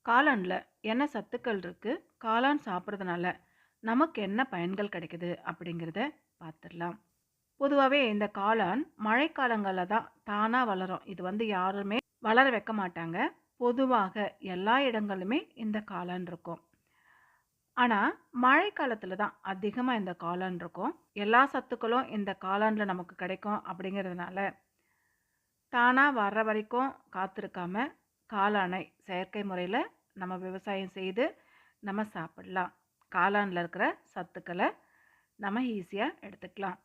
காளான்ல என்ன சத்துக்கள் இருக்கு? காளான் சாப்பிடுறதுனால நமக்கு என்ன பயன்கள் கிடைக்குது? அப்படிங்கிறத பார்த்துடலாம். பொதுவாவே இந்த காளான் மழைக்காலங்கள்ல தான் தானா வளரும். இது யாருமே வளர வைக்க மாட்டாங்க. பொதுவாக எல்லா இடங்களிலுமே இந்த காளான் இருக்கும். ஆனா, மழைக்காலத்துல தான் அதிகமா இந்த காளான் இருக்கும். எல்லா சத்துக்களும் இந்த காளான்ல நமக்கு கிடைக்கும் அப்படிங்கிறதுனால, தானா வர்ற வரைக்கும் காத்திருக்காம, காளானை செயற்கை முறையில நம்ம விவசாயம் செய்து நம்ம சாப்பிடலாம். காளான்ல இருக்கிற சத்துக்கள நம்ம ஈஸியா எடுத்துக்கலாம்.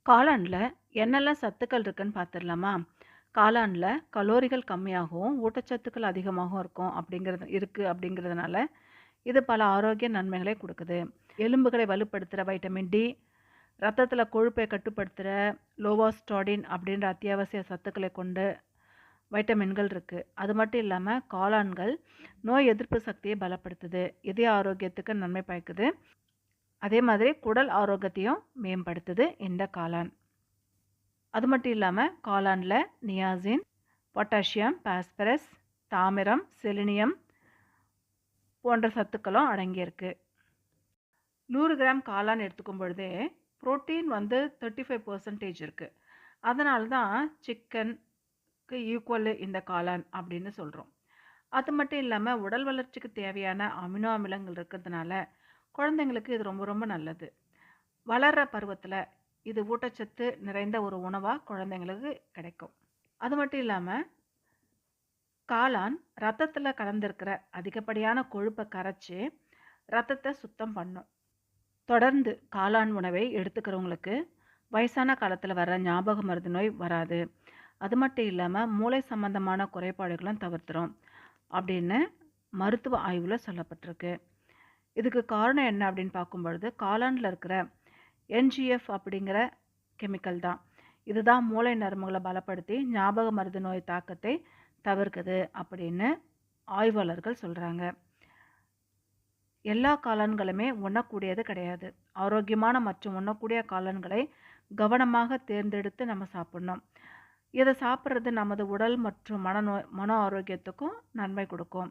காளான்ல என்னெல்லாம் சத்துக்கள் இருக்குன்னு பார்த்துடலாமா? காளான்ல கலோரிகள் கம்மியாகவும், ஊட்டச்சத்துக்கள் அதிகமாகவும் இருக்கு அப்படிங்கிறதுனால, இது பல ஆரோக்கிய நன்மைகளை குடுக்குது. எலும்புகளை வலுப்படுத்துற வைட்டமின் டி, ரத்தத்தில கொழுப்பை கட்டுப்படுத்துற லோவாஸ்டாடின் அப்படின்ற அத்தியாவசிய சத்துக்களை கொண்ட வைட்டமின்கள் இருக்கு. அது மட்டும் இல்லாம காளான்கள் நோய் எதிர்ப்பு சக்தியை பலப்படுத்துது. இதய ஆரோக்கியத்துக்கு நன்மை பயக்குது. அதே மாதிரி குடல் ஆரோக்கியத்தையும் மேம்படுத்துது இந்த காளான். அது மட்டும் இல்லாம காளான்ல நியாசின், பொட்டாசியம், பாஸ்பரஸ், தாமிரம், செலினியம் போன்ற சத்துக்களும் அடங்கியிருக்கு. 100 கிராம் காளான் எடுத்துக்கும் பொழுதே புரோட்டீன் 35% இருக்கு. அதனால தான் சிக்கனுக்கு ஈக்குவல் இந்த காளான் அப்படின்னு சொல்றோம். அது மட்டும் இல்லாம உடல் வளர்ச்சிக்கு தேவையான அமினோ அமிலங்கள் இருக்கிறதுனால குழந்தைங்களுக்கு இது ரொம்ப ரொம்ப நல்லது. வளர்ற பருவத்துல இது ஊட்டச்சத்து நிறைந்த ஒரு உணவா குழந்தைங்களுக்கு கிடைக்கும். அது மட்டும் இல்லாம காளான் ரத்தத்துல கலந்திருக்கிற அதிகப்படியான கொழுப்பை கரைச்சு ரத்தத்தை சுத்தம் பண்ணும். தொடர்ந்து காளான் உணவை எடுத்துக்கிறவங்களுக்கு வயசான காலத்துல வர ஞாபக மருதி நோய் வராது. அது மட்டும் இல்லாம மூளை சம்பந்தமான குறைபாடுகளும் தவிர்த்துரும் அப்படின்னு மருத்துவ ஆய்வுல சொல்லப்பட்டிருக்கு. இதுக்கு காரணம் என்ன அப்படின்னு பார்க்கும் பொழுது காளான்ல இருக்கிற என்ஜிஎஃப் அப்படிங்கிற கெமிக்கல் தான். இதுதான் மூளை நரம்புகளை பலப்படுத்தி ஞாபக மருதி நோய் தாக்கத்தை தவிர்க்குது அப்படின்னு ஆய்வாளர்கள் சொல்றாங்க. எல்லா காளான்களுமே உண்ணக்கூடியது கிடையாது. ஆரோக்கியமான மற்றும் உண்ணக்கூடிய காளான்களை கவனமாக தேர்ந்தெடுத்து நம்ம சாப்பிடணும். இதை சாப்பிட்றது நமது உடல் மற்றும் மன ஆரோக்கியத்துக்கும் நன்மை கொடுக்கும்.